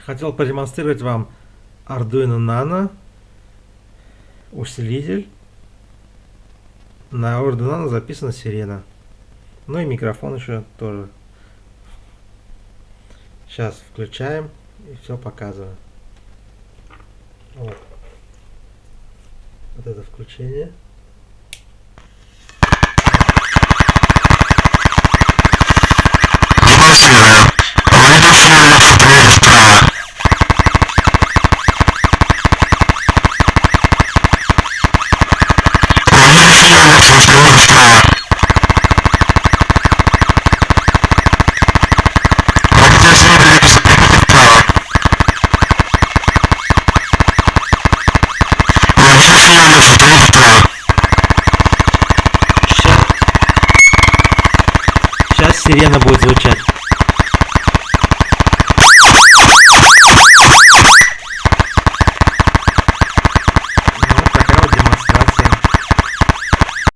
Хотел продемонстрировать вам ардуино нано усилитель. На ардуино нано записана Сирена. Ну и микрофон еще тоже. Сейчас включаем и все показываю. Вот. Вот это включение. Сейчас сирена будет звучать.